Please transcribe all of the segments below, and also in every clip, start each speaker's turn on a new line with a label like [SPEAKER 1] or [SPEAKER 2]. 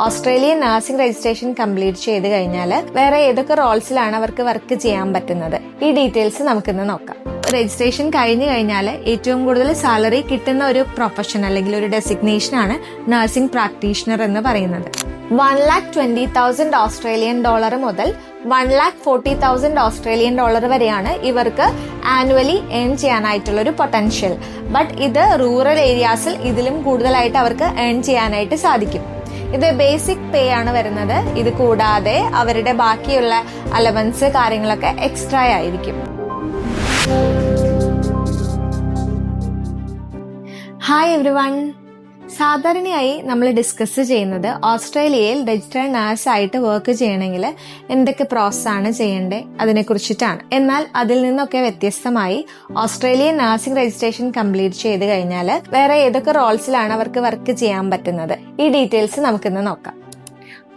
[SPEAKER 1] Australian nursing registration complete ചെയ്ത് കഴിഞ്ഞാൽ വേറെ ഏതൊക്കെ റോൾസിലാണ് അവർക്ക് വർക്ക് ചെയ്യാൻ പറ്റുന്നത്, ഈ ഡീറ്റെയിൽസ് നമുക്കിന്ന് നോക്കാം. രജിസ്ട്രേഷൻ കഴിഞ്ഞു കഴിഞ്ഞാൽ ഏറ്റവും കൂടുതൽ സാലറി കിട്ടുന്ന ഒരു പ്രൊഫഷൻ അല്ലെങ്കിൽ ഒരു ഡെസിഗ്നേഷൻ ആണ് നഴ്സിംഗ് പ്രാക്ടീഷണർ എന്ന് പറയുന്നത്. $1,20,000 ഓസ്ട്രേലിയൻ ഡോളർ മുതൽ $1,40,000 ഓസ്ട്രേലിയൻ ഡോളർ വരെയാണ് ഇവർക്ക് ആനുവലി ഏൺ ചെയ്യാനായിട്ടുള്ള ഒരു പൊട്ടൻഷ്യൽ. ബട്ട് ഇത് റൂറൽ ഏരിയാസിൽ ഇതിലും കൂടുതലായിട്ട് അവർക്ക് ഏൺ ചെയ്യാനായിട്ട് സാധിക്കും. ഇത് ബേസിക് പേ ആണ് വരുന്നത്. ഇത് കൂടാതെ അവരുടെ ബാക്കിയുള്ള അലവൻസ് കാര്യങ്ങളൊക്കെ എക്സ്ട്രാ ആയിരിക്കും. Hi everyone. സാധാരണയായി നമ്മൾ ഡിസ്കസ് ചെയ്യുന്നത് ഓസ്ട്രേലിയയിൽ രജിസ്റ്റേർഡ് നഴ്സ് ആയിട്ട് വർക്ക് ചെയ്യണമെങ്കിൽ എന്തൊക്കെ പ്രോസസ് ആണ് ചെയ്യേണ്ടത് അതിനെ കുറിച്ചിട്ടാണ്. എന്നാൽ അതിൽ നിന്നൊക്കെ വ്യത്യസ്തമായി ഓസ്ട്രേലിയൻ നഴ്സിംഗ് രജിസ്ട്രേഷൻ കംപ്ലീറ്റ് ചെയ്ത് കഴിഞ്ഞാൽ വേറെ ഏതൊക്കെ റോൾസിലാണ് അവർക്ക് വർക്ക് ചെയ്യാൻ പറ്റുന്നത്, ഈ ഡീറ്റെയിൽസ് നമുക്കിന്ന് നോക്കാം.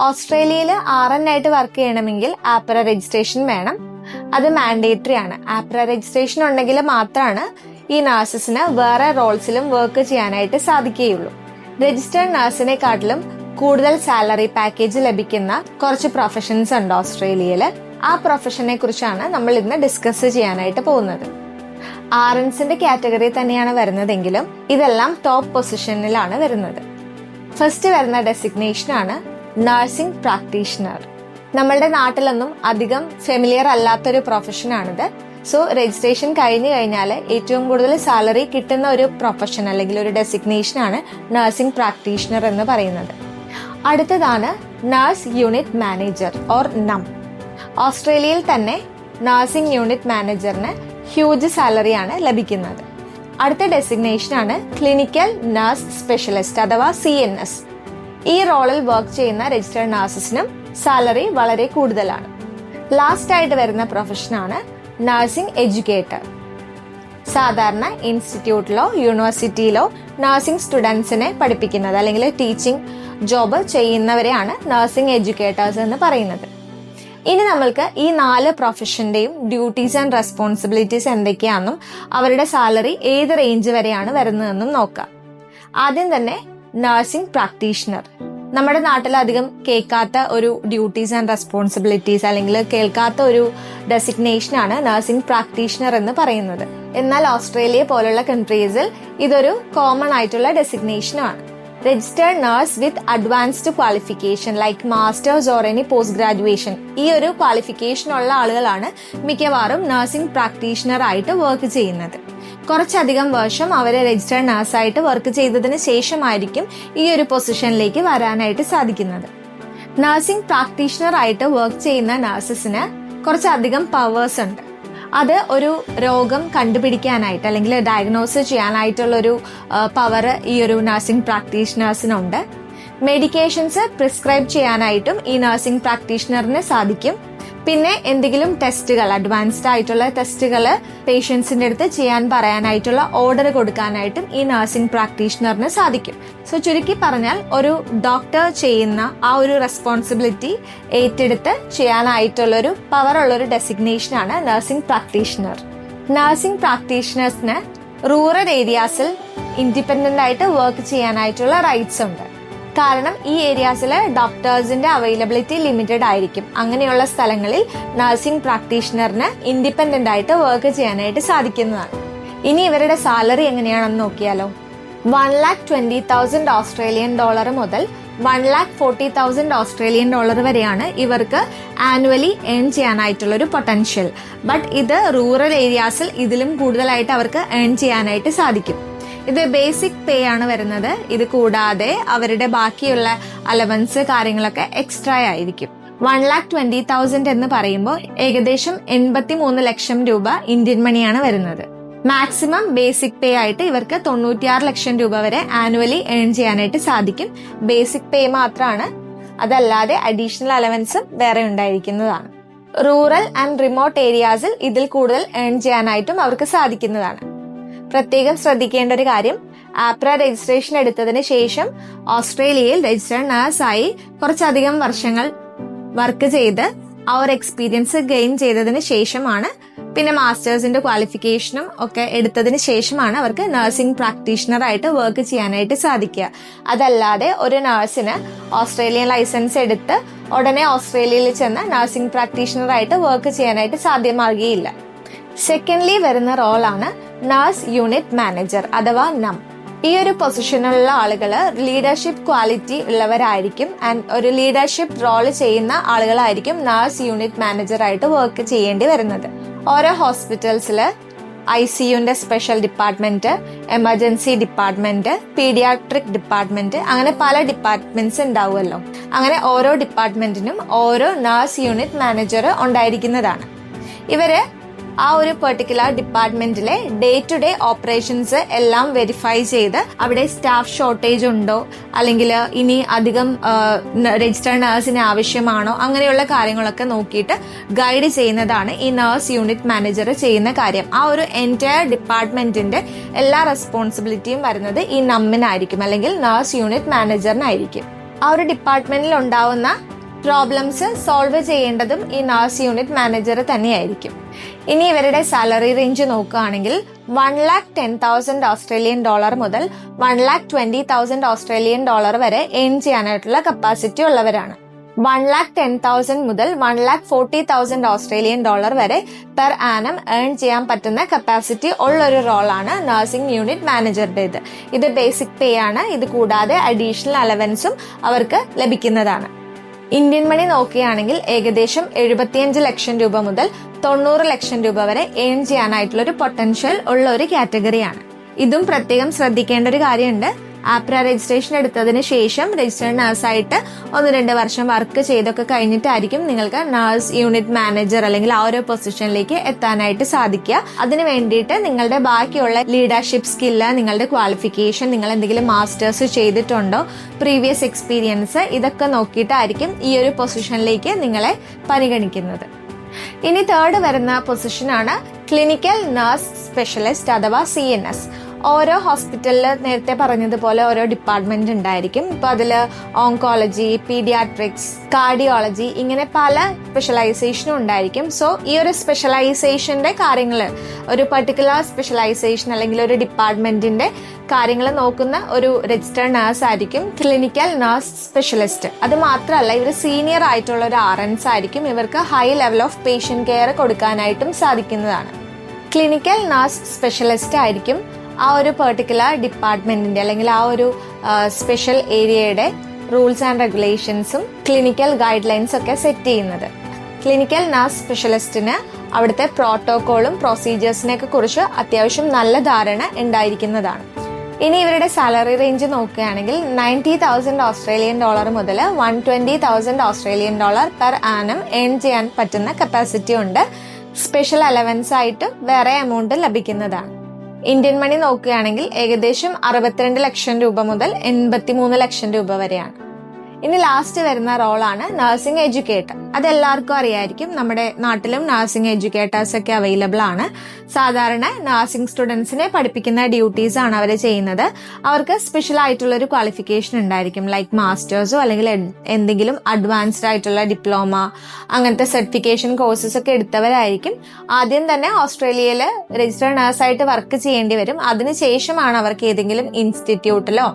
[SPEAKER 1] ഓസ്ട്രേലിയയിൽ RN ആയിട്ട് വർക്ക് ചെയ്യണമെങ്കിൽ ആപ്ര രജിസ്ട്രേഷൻ വേണം. അത് മാൻഡേറ്ററി ആണ്. ആപ്ര രജിസ്ട്രേഷൻ ഉണ്ടെങ്കിൽ മാത്രമാണ് ഈ നഴ്സസിന് വേറെ റോൾസിലും വർക്ക് ചെയ്യാനായിട്ട് സാധിക്കുകയുള്ളൂ. രജിസ്റ്റേർഡ് നഴ്സിനെക്കാട്ടിലും കൂടുതൽ സാലറി പാക്കേജ് ലഭിക്കുന്ന കുറച്ച് പ്രൊഫഷൻസ് ഉണ്ട് ഓസ്ട്രേലിയയിൽ. ആ പ്രൊഫഷനെ കുറിച്ചാണ് നമ്മൾ ഇന്ന് ഡിസ്കസ് ചെയ്യാനായിട്ട് പോകുന്നത്. RNസിന്റെ കാറ്റഗറി തന്നെയാണ് വരുന്നതെങ്കിലും ഇതെല്ലാം ടോപ്പ് പൊസിഷനിലാണ് വരുന്നത്. ഫസ്റ്റ് വരുന്ന ഡെസിഗ്നേഷൻ ആണ് നഴ്സിംഗ് പ്രാക്ടീഷണർ. നമ്മളുടെ നാട്ടിലൊന്നും അധികം ഫെമിലിയർ അല്ലാത്തൊരു പ്രൊഫഷനാണിത്. സോ രജിസ്ട്രേഷൻ കഴിഞ്ഞു കഴിഞ്ഞാൽ ഏറ്റവും കൂടുതൽ സാലറി കിട്ടുന്ന ഒരു പ്രൊഫഷൻ അല്ലെങ്കിൽ ഒരു ഡെസിഗ്നേഷൻ ആണ് നഴ്സിംഗ് പ്രാക്ടീഷണർ എന്ന് പറയുന്നത്. അടുത്തതാണ് nurse unit manager or NUM. ഓസ്ട്രേലിയയിൽ തന്നെ നഴ്സിംഗ് യൂണിറ്റ് മാനേജറിന് ഹ്യൂജ് സാലറിയാണ് ലഭിക്കുന്നത്. അടുത്ത ഡെസിഗ്നേഷൻ ആണ് ക്ലിനിക്കൽ നഴ്സ് സ്പെഷ്യലിസ്റ്റ് അഥവാ CNS. ഈ റോളിൽ വർക്ക് ചെയ്യുന്ന രജിസ്റ്റേർഡ് നഴ്സസിനും സാലറി വളരെ കൂടുതലാണ്. ലാസ്റ്റ് ആയിട്ട് വരുന്ന പ്രൊഫഷനാണ് നഴ്സിംഗ് എഡ്യൂക്കേറ്റർ. സാധാരണ ഇൻസ്റ്റിറ്റ്യൂട്ടിലോ യൂണിവേഴ്സിറ്റിയിലോ നഴ്സിംഗ് സ്റ്റുഡൻസിനെ പഠിപ്പിക്കുന്നത് അല്ലെങ്കിൽ ടീച്ചിങ് ജോബ് ചെയ്യുന്നവരെയാണ് നഴ്സിംഗ് എഡ്യൂക്കേറ്റേഴ്സ് എന്ന് പറയുന്നത്. ഇനി നമ്മൾക്ക് ഈ 4 പ്രൊഫഷന്റെയും ഡ്യൂട്ടീസ് ആൻഡ് റെസ്പോൺസിബിലിറ്റീസ് എന്തൊക്കെയാണെന്നും അവരുടെ സാലറി ഏത് റേഞ്ച് വരെയാണ് വരുന്നതെന്നും നോക്കാം. ആദ്യം തന്നെ നഴ്സിംഗ് പ്രാക്ടീഷണർ. നമ്മുടെ നാട്ടിൽ അധികം കേൾക്കാത്ത ഒരു ഡ്യൂട്ടീസ് ആൻഡ് റെസ്പോൺസിബിലിറ്റീസ് അല്ലെങ്കിൽ കേൾക്കാത്ത ഒരു ഡെസിഗ്നേഷൻ ആണ് നഴ്സിംഗ് പ്രാക്ടീഷണർ എന്ന് പറയുന്നത്. എന്നാൽ ഓസ്ട്രേലിയ പോലുള്ള കൺട്രീസിൽ ഇതൊരു കോമൺ ആയിട്ടുള്ള ഡെസിഗ്നേഷനാണ്. Registered nurse with advanced qualification like masters or any post graduation, ഈ ഒരു ക്വാളിഫിക്കേഷൻ ഉള്ള ആളുകളാണ് മിക്കവാറും നഴ്സിംഗ് പ്രാക്ടീഷണർ ആയിട്ട് വർക്ക് ചെയ്യുന്നത്. കുറച്ചധികം വർഷം അവരെ രജിസ്റ്റേർഡ് നഴ്സായിട്ട് വർക്ക് ചെയ്തതിന് ശേഷമായിരിക്കും ഈ ഒരു പൊസിഷനിലേക്ക് വരാനായിട്ട് സാധിക്കുന്നത്. നഴ്സിംഗ് പ്രാക്ടീഷണർ ആയിട്ട് വർക്ക് ചെയ്യുന്ന നഴ്സസിന് കുറച്ചധികം പവേഴ്സ് ഉണ്ട്. അത് ഒരു രോഗം കണ്ടുപിടിക്കാനായിട്ട് അല്ലെങ്കിൽ ഡയഗ്നോസ് ചെയ്യാനായിട്ടുള്ള ഒരു പവർ ഈ ഒരു നഴ്സിംഗ് പ്രാക്ടീഷണേഴ്സിനുണ്ട്. മെഡിക്കേഷൻസ് പ്രിസ്ക്രൈബ് ചെയ്യാനായിട്ടും ഈ നഴ്സിംഗ് പ്രാക്ടീഷണറിന് സാധിക്കും. പിന്നെ എന്തെങ്കിലും ടെസ്റ്റുകൾ, അഡ്വാൻസ്ഡ് ആയിട്ടുള്ള ടെസ്റ്റുകൾ പേഷ്യൻസിന്റെ അടുത്ത് ചെയ്യാൻ പറയാനായിട്ടുള്ള ഓർഡർ കൊടുക്കാനായിട്ടും ഈ നഴ്സിംഗ് പ്രാക്ടീഷണറിന് സാധിക്കും. സോ ചുരുക്കി പറഞ്ഞാൽ ഒരു ഡോക്ടർ ചെയ്യുന്ന ആ ഒരു റെസ്പോൺസിബിലിറ്റി ഏറ്റെടുത്ത് ചെയ്യാനായിട്ടുള്ളൊരു പവർ ഉള്ളൊരു ഡെസിഗ്നേഷൻ ആണ് നഴ്സിംഗ് പ്രാക്ടീഷണർ. നഴ്സിംഗ് പ്രാക്ടീഷണേഴ്സിന് റൂറൽ ഏരിയാസിൽ ഇൻഡിപെൻഡന്റ് ആയിട്ട് വർക്ക് ചെയ്യാനായിട്ടുള്ള റൈറ്റ്സ് ഉണ്ട്. കാരണം ഈ ഏരിയാസിൽ ഡോക്ടേഴ്സിന്റെ അവൈലബിലിറ്റി ലിമിറ്റഡ് ആയിരിക്കും. അങ്ങനെയുള്ള സ്ഥലങ്ങളിൽ നഴ്സിംഗ് പ്രാക്ടീഷണറിന് ഇൻഡിപെൻഡന്റ് ആയിട്ട് വർക്ക് ചെയ്യാനായിട്ട് സാധിക്കുന്നതാണ്. ഇനി ഇവരുടെ സാലറി എങ്ങനെയാണെന്ന് നോക്കിയാലോ. $1,20,000 ഓസ്ട്രേലിയൻ ഡോളർ മുതൽ $1,40,000 ഓസ്ട്രേലിയൻ ഡോളർ വരെയാണ് ഇവർക്ക് ആനുവലി ഏൺ ചെയ്യാനായിട്ടുള്ള ഒരു പൊട്ടൻഷ്യൽ. ബട്ട് ഇത് റൂറൽ ഏരിയാസിൽ ഇതിലും കൂടുതലായിട്ട് അവർക്ക് ഏൺ ചെയ്യാനായിട്ട് സാധിക്കും. ഇത് ബേസിക് പേ ആണ് വരുന്നത്. ഇത് കൂടാതെ അവരുടെ ബാക്കിയുള്ള അലവൻസ് കാര്യങ്ങളൊക്കെ എക്സ്ട്രാ ആയിരിക്കും. 1,20,000 എന്ന് പറയുമ്പോൾ ഏകദേശം 83 ലക്ഷം രൂപ ഇന്ത്യൻ മണിയാണ് വരുന്നത്. മാക്സിമം ബേസിക് പേ ആയിട്ട് ഇവർക്ക് 96 ലക്ഷം രൂപ വരെ ആനുവലി ഏൺ ചെയ്യാനായിട്ട് സാധിക്കും. ബേസിക് പേ മാത്രമാണ്, അതല്ലാതെ അഡീഷണൽ അലവൻസും വേറെ ഉണ്ടായിരിക്കുന്നതാണ്. റൂറൽ ആൻഡ് റിമോട്ട് ഏരിയാസിൽ ഇതിൽ കൂടുതൽ ഏൺ ചെയ്യാനായിട്ടും അവർക്ക് സാധിക്കുന്നതാണ്. പ്രത്യേകം ശ്രദ്ധിക്കേണ്ട ഒരു കാര്യം, ആപ്ര രജിസ്ട്രേഷൻ എടുത്തതിന് ശേഷം ഓസ്ട്രേലിയയിൽ രജിസ്റ്റേർഡ് നഴ്സായി കുറച്ചധികം വർഷങ്ങൾ വർക്ക് ചെയ്ത് ആ ഒരു എക്സ്പീരിയൻസ് ഗെയിൻ ചെയ്തതിന് ശേഷമാണ് പിന്നെ മാസ്റ്റേഴ്സിന്റെ ക്വാളിഫിക്കേഷനും ഒക്കെ എടുത്തതിന് ശേഷമാണ് അവർക്ക് നഴ്സിംഗ് പ്രാക്ടീഷണർ ആയിട്ട് വർക്ക് ചെയ്യാനായിട്ട് സാധിക്കുക. അതല്ലാതെ ഒരു നഴ്സിന് ഓസ്ട്രേലിയൻ ലൈസൻസ് എടുത്ത് ഉടനെ ഓസ്ട്രേലിയയിൽ ചെന്ന് നഴ്സിംഗ് പ്രാക്ടീഷണർ ആയിട്ട് വർക്ക് ചെയ്യാനായിട്ട് സാധ്യമാകുകയില്ല. സെക്കൻഡ്ലി വരുന്ന റോളാണ് നഴ്സ് യൂണിറ്റ് മാനേജർ അഥവാ നം. ഈ ഒരു പൊസിഷനിലുള്ള ആളുകൾ ലീഡർഷിപ്പ് ക്വാളിറ്റി ഉള്ളവരായിരിക്കും ആൻഡ് ഒരു ലീഡർഷിപ്പ് റോൾ ചെയ്യുന്ന ആളുകളായിരിക്കും നഴ്സ് യൂണിറ്റ് മാനേജർ ആയിട്ട് വർക്ക് ചെയ്യേണ്ടി വരുന്നത്. ഓരോ ഹോസ്പിറ്റൽസില് ICUന്റെ special department, emergency department, paediatric department, അങ്ങനെ പല ഡിപ്പാർട്ട്മെന്റ്സ് ഉണ്ടാവുമല്ലോ. അങ്ങനെ ഓരോ ഡിപ്പാർട്ട്മെന്റിനും ഓരോ നഴ്സ് യൂണിറ്റ് മാനേജർ ഉണ്ടായിരിക്കുന്നതാണ്. ഇവര് ആ ഒരു പെർട്ടിക്കുലർ ഡിപ്പാർട്ട്മെന്റിലെ ഡേ ടു ഡേ ഓപ്പറേഷൻസ് എല്ലാം വെരിഫൈ ചെയ്ത് അവിടെ സ്റ്റാഫ് ഷോർട്ടേജ് ഉണ്ടോ, അല്ലെങ്കിൽ ഇനി അധികം രജിസ്റ്റേർഡ് നഴ്സിന് ആവശ്യമാണോ, അങ്ങനെയുള്ള കാര്യങ്ങളൊക്കെ നോക്കിയിട്ട് ഗൈഡ് ചെയ്യുന്നതാണ് ഈ നഴ്സ് യൂണിറ്റ് മാനേജർ ചെയ്യുന്ന കാര്യം. ആ ഒരു എൻറ്റയർ ഡിപ്പാർട്ട്മെന്റിന്റെ എല്ലാ റെസ്പോൺസിബിലിറ്റിയും വരുന്നത് ഈ നമ്മിനായിരിക്കും, അല്ലെങ്കിൽ നഴ്സ് യൂണിറ്റ് മാനേജറിനായിരിക്കും. ആ ഒരു ഡിപ്പാർട്ട്മെന്റിൽ ഉണ്ടാവുന്ന പ്രോബ്ലംസ് സോൾവ് ചെയ്യേണ്ടതും ഈ നഴ്സ് യൂണിറ്റ് മാനേജർ തന്നെയായിരിക്കും. ഇനി ഇവരുടെ സാലറി റേഞ്ച് നോക്കുകയാണെങ്കിൽ $110,000 ഓസ്ട്രേലിയൻ ഡോളർ മുതൽ $120,000 ഓസ്ട്രേലിയൻ ഡോളർ വരെ ഏൺ ചെയ്യാനായിട്ടുള്ള കപ്പാസിറ്റി ഉള്ളവരാണ്. 110,000 മുതൽ 140,000 ഓസ്ട്രേലിയൻ ഡോളർ വരെ പെർ ആനം ഏൺ ചെയ്യാൻ പറ്റുന്ന കപ്പാസിറ്റി ഉള്ളൊരു റോളാണ് നഴ്സിംഗ് യൂണിറ്റ് മാനേജറുടേത്. ഇത് ബേസിക് പേ ആണ്. ഇത് കൂടാതെ അഡീഷണൽ അലവൻസും അവർക്ക് ലഭിക്കുന്നതാണ്. ഇന്ത്യൻ മണി നോക്കുകയാണെങ്കിൽ ഏകദേശം 75 ലക്ഷം രൂപ മുതൽ 90 ലക്ഷം രൂപ വരെ ഏൺ ചെയ്യാനായിട്ടുള്ള ഒരു പൊട്ടൻഷ്യൽ ഉള്ള ഒരു കാറ്റഗറിയാണ്. ഇതും പ്രത്യേകം ശ്രദ്ധിക്കേണ്ട ഒരു കാര്യമുണ്ട്. ആപ്ര രജിസ്ട്രേഷൻ എടുത്തതിന് ശേഷം രജിസ്റ്റേർഡ് നഴ്സായിട്ട് 1-2 വർഷം വർക്ക് ചെയ്തൊക്കെ കഴിഞ്ഞിട്ടായിരിക്കും നിങ്ങൾക്ക് നഴ്സ് യൂണിറ്റ് മാനേജർ അല്ലെങ്കിൽ ആ ഒരു പൊസിഷനിലേക്ക് എത്താനായിട്ട് സാധിക്കുക. അതിന് വേണ്ടിയിട്ട് നിങ്ങളുടെ ബാക്കിയുള്ള ലീഡർഷിപ്പ് സ്കില്ല്, നിങ്ങളുടെ ക്വാളിഫിക്കേഷൻ, നിങ്ങൾ എന്തെങ്കിലും മാസ്റ്റേഴ്സ് ചെയ്തിട്ടുണ്ടോ, പ്രീവിയസ് എക്സ്പീരിയൻസ്, ഇതൊക്കെ നോക്കിയിട്ടായിരിക്കും ഈ ഒരു പൊസിഷനിലേക്ക് നിങ്ങളെ പരിഗണിക്കുന്നത്. ഇനി തേർഡ് വരുന്ന പൊസിഷനാണ് ക്ലിനിക്കൽ നഴ്സ് സ്പെഷ്യലിസ്റ്റ് അഥവാ CNS. ഓരോ ഹോസ്പിറ്റലിൽ നേരത്തെ പറഞ്ഞതുപോലെ ഓരോ ഡിപ്പാർട്ട്മെന്റ് ഉണ്ടായിരിക്കും. ഇപ്പൊ അതില് ഓങ്കോളജി, പീഡിയാട്രിക്സ്, കാർഡിയോളജി, ഇങ്ങനെ പല സ്പെഷ്യലൈസേഷനും ഉണ്ടായിരിക്കും. സോ ഈ ഒരു സ്പെഷ്യലൈസേഷന്റെ കാര്യങ്ങൾ, ഒരു പെർട്ടിക്കുലർ സ്പെഷ്യലൈസേഷൻ അല്ലെങ്കിൽ ഒരു ഡിപ്പാർട്ട്മെന്റിന്റെ കാര്യങ്ങൾ നോക്കുന്ന ഒരു രജിസ്റ്റേർഡ് നഴ്സ് ആയിരിക്കും ക്ലിനിക്കൽ നഴ്സ് സ്പെഷ്യലിസ്റ്റ്. അത് മാത്രമല്ല, ഇവർ സീനിയർ ആയിട്ടുള്ള ഒരു RNs ആയിരിക്കും. ഇവർക്ക് high level of patient care കൊടുക്കാനായിട്ടും സാധിക്കുന്നതാണ്. ക്ലിനിക്കൽ നഴ്സ് സ്പെഷ്യലിസ്റ്റ് ആയിരിക്കും ആ ഒരു പെർട്ടിക്കുലർ ഡിപ്പാർട്ട്മെന്റിന്റെ അല്ലെങ്കിൽ ആ ഒരു സ്പെഷ്യൽ ഏരിയയുടെ റൂൾസ് ആൻഡ് റെഗുലേഷൻസും ക്ലിനിക്കൽ ഗൈഡ് ലൈൻസ് ഒക്കെ സെറ്റ് ചെയ്യുന്നത്. ക്ലിനിക്കൽ നഴ്സ് സ്പെഷ്യലിസ്റ്റിന് അവിടുത്തെ പ്രോട്ടോകോളും പ്രൊസീജിയേഴ്സിനെയൊക്കെ കുറിച്ച് അത്യാവശ്യം നല്ല ധാരണ ഉണ്ടായിരിക്കുന്നതാണ്. ഇനി ഇവരുടെ സാലറി റേഞ്ച് നോക്കുകയാണെങ്കിൽ 90,000 ഓസ്ട്രേലിയൻ ഡോളർ മുതൽ 120,000 Australian dollar per annum earn ചെയ്യാൻ പറ്റുന്ന കപ്പാസിറ്റി ഉണ്ട്. സ്പെഷ്യൽ അലവൻസ് ആയിട്ട് വേറെ എമൗണ്ട് ലഭിക്കുന്നതാണ്. ഇന്ത്യൻ മണി നോക്കുകയാണെങ്കിൽ ഏകദേശം 62 ലക്ഷം രൂപ മുതൽ 83 ലക്ഷം രൂപ വരെയാണ്. ഇനി ലാസ്റ്റ് വരുന്ന റോളാണ് നഴ്സിംഗ് എഡ്യൂക്കേറ്റർ. അതെല്ലാവർക്കും അറിയായിരിക്കും. നമ്മുടെ നാട്ടിലും നഴ്സിംഗ് എഡ്യൂക്കേറ്റേഴ്സ് ഒക്കെ അവൈലബിൾ ആണ്. സാധാരണ നഴ്സിംഗ് സ്റ്റുഡൻസിനെ പഠിപ്പിക്കുന്ന ഡ്യൂട്ടീസ് ആണ് അവർ ചെയ്യുന്നത്. അവർക്ക് സ്പെഷ്യൽ ആയിട്ടുള്ള ഒരു ക്വാളിഫിക്കേഷൻ ഉണ്ടായിരിക്കും, ലൈക്ക് മാസ്റ്റേഴ്സോ അല്ലെങ്കിൽ എന്തെങ്കിലും അഡ്വാൻസ്ഡ് ആയിട്ടുള്ള ഡിപ്ലോമ, അങ്ങനത്തെ സർട്ടിഫിക്കേഷൻ കോഴ്സസ് ഒക്കെ എടുത്തവരായിരിക്കും. ആദ്യം തന്നെ ഓസ്ട്രേലിയയിൽ രജിസ്റ്റേർഡ് നഴ്സായിട്ട് വർക്ക് ചെയ്യേണ്ടി വരും. അതിനുശേഷമാണ് അവർക്ക് ഏതെങ്കിലും ഇൻസ്റ്റിറ്റ്യൂട്ടിലോ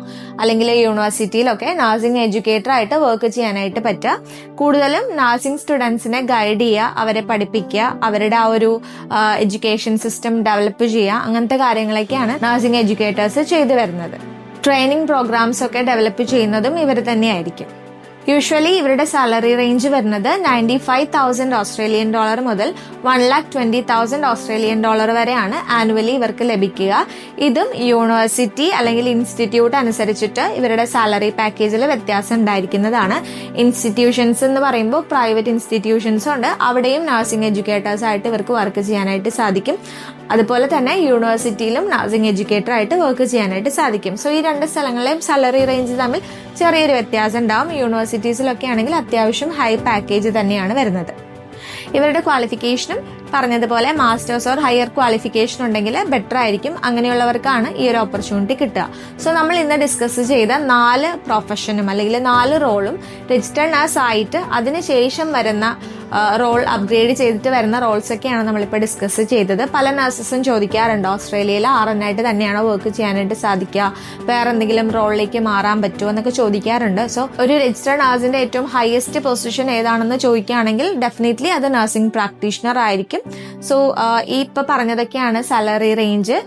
[SPEAKER 1] അല്ലെങ്കിൽ യൂണിവേഴ്സിറ്റിയിലോ ഒക്കെ നഴ്സിംഗ് എഡ്യൂക്കേറ്റർ ആയിട്ട് വർക്ക് ചെയ്യാനായിട്ട് പറ്റുക. കൂടുതലും നഴ്സിംഗ് സ്റ്റുഡൻസിനെ ഗൈഡ് ചെയ്യുക, അവരെ പഠിപ്പിക്കുക, അവരുടെ ആ ഒരു എഡ്യൂക്കേഷൻ സിസ്റ്റം ഡെവലപ്പ് ചെയ്യുക, അങ്ങനത്തെ കാര്യങ്ങളൊക്കെയാണ് നഴ്സിംഗ് എഡ്യൂക്കേറ്റേഴ്സ് ചെയ്തു വരുന്നത്. ട്രെയിനിങ് പ്രോഗ്രാംസ് ഒക്കെ ഡെവലപ്പ് ചെയ്യുന്നതും ഇവർ തന്നെയായിരിക്കും. യൂഷ്വലി ഇവരുടെ സാലറി റേഞ്ച് വരുന്നത് 95,000 ഓസ്ട്രേലിയൻ ഡോളർ മുതൽ 120,000 ഓസ്ട്രേലിയൻ ഡോളർ വരെയാണ് ആനുവലി ഇവർക്ക് ലഭിക്കുക. ഇതും യൂണിവേഴ്സിറ്റി അല്ലെങ്കിൽ ഇൻസ്റ്റിറ്റ്യൂട്ട് അനുസരിച്ചിട്ട് ഇവരുടെ സാലറി പാക്കേജിൽ വ്യത്യാസം ഉണ്ടായിരിക്കുന്നതാണ്. ഇൻസ്റ്റിറ്റ്യൂഷൻസ് എന്ന് പറയുമ്പോൾ പ്രൈവറ്റ് ഇൻസ്റ്റിറ്റ്യൂഷൻസും ഉണ്ട്. അവിടെയും നഴ്സിംഗ് എഡ്യൂക്കേറ്റേഴ്സ് ആയിട്ട് ഇവർക്ക് വർക്ക് ചെയ്യാനായിട്ട് സാധിക്കും. അതുപോലെ തന്നെ യൂണിവേഴ്സിറ്റിയിലും നഴ്സിംഗ് എഡ്യൂക്കേറ്റർ ആയിട്ട് വർക്ക് ചെയ്യാനായിട്ട് സാധിക്കും. സോ ഈ രണ്ട് സ്ഥലങ്ങളിലെയും സാലറി റേഞ്ച് തമ്മിൽ ചെറിയൊരു വ്യത്യാസം ഉണ്ടാവും. യൂണിവേഴ്സിറ്റീസിലൊക്കെ ആണെങ്കിൽ അത്യാവശ്യം ഹൈ പാക്കേജ് തന്നെയാണ് വരുന്നത്. ഇവരുടെ ക്വാളിഫിക്കേഷനും പറഞ്ഞതുപോലെ മാസ്റ്റേഴ്സ് ഓർ ഹയർ ക്വാളിഫിക്കേഷൻ ഉണ്ടെങ്കിൽ ബെറ്റർ ആയിരിക്കും. അങ്ങനെയുള്ളവർക്കാണ് ഈ ഒരു ഓപ്പർച്യൂണിറ്റി കിട്ടുക. സോ നമ്മൾ ഇന്ന് ഡിസ്കസ് ചെയ്ത 4 പ്രൊഫഷനും അല്ലെങ്കിൽ 4 റോളും രജിസ്റ്റേർഡ് നഴ്സ് ആയിട്ട് അതിനുശേഷം വരുന്ന റോൾ അപ്ഗ്രേഡ് ചെയ്തിട്ട് വരുന്ന റോൾസ് ഒക്കെയാണ് നമ്മളിപ്പോൾ ഡിസ്കസ് ചെയ്തത്. പല നഴ്സസും ചോദിക്കാറുണ്ട് ഓസ്ട്രേലിയയിൽ RN ആയിട്ട് തന്നെയാണോ വർക്ക് ചെയ്യാനായിട്ട് സാധിക്കുക, വേറെ എന്തെങ്കിലും റോളിലേക്ക് മാറാൻ പറ്റുമോ എന്നൊക്കെ ചോദിക്കാറുണ്ട്. സോ ഒരു രജിസ്റ്റേർഡ് നഴ്സിന്റെ ഏറ്റവും ഹയസ്റ്റ് പൊസിഷൻ ഏതാണെന്ന് ചോദിക്കുകയാണെങ്കിൽ ഡെഫിനറ്റ്ലി അത് നഴ്സിംഗ് പ്രാക്ടീഷണർ ആയിരിക്കും. സോ ഈ ഇപ്പൊ പറഞ്ഞതൊക്കെയാണ് സാലറി റേഞ്ച്.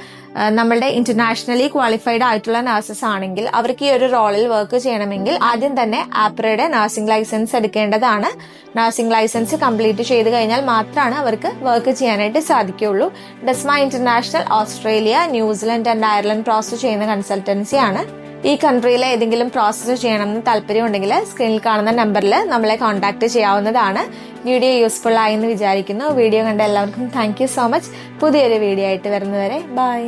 [SPEAKER 1] നമ്മളുടെ ഇന്റർനാഷണലി ക്വാളിഫൈഡ് ആയിട്ടുള്ള നഴ്സസ് ആണെങ്കിൽ അവർക്ക് ഈ ഒരു റോളിൽ വർക്ക് ചെയ്യണമെങ്കിൽ ആദ്യം തന്നെ ആപ്രയുടെ നഴ്സിംഗ് ലൈസൻസ് എടുക്കേണ്ടതാണ്. നഴ്സിംഗ് ലൈസൻസ് കംപ്ലീറ്റ് ചെയ്ത് കഴിഞ്ഞാൽ മാത്രമാണ് അവർക്ക് വർക്ക് ചെയ്യാനായിട്ട് സാധിക്കുകയുള്ളൂ. ഡെസ്മ international Australia, New Zealand and Ireland process ചെയ്യുന്ന കൺസൾട്ടൻസിയാണ്. ഈ കൺട്രിയിലെ ഏതെങ്കിലും പ്രോസസ്സ് ചെയ്യണമെന്ന് താല്പര്യമുണ്ടെങ്കിൽ സ്ക്രീനിൽ കാണുന്ന നമ്പറിൽ നമ്മളെ കോൺടാക്ട് ചെയ്യാവുന്നതാണ്. വീഡിയോ യൂസ്ഫുൾ ആയി എന്ന് വിചാരിക്കുന്നു. വീഡിയോ കണ്ട എല്ലാവർക്കും താങ്ക് യു സോ മച്ച്. പുതിയൊരു വീഡിയോ ആയിട്ട് വരുന്നവരെ ബൈ.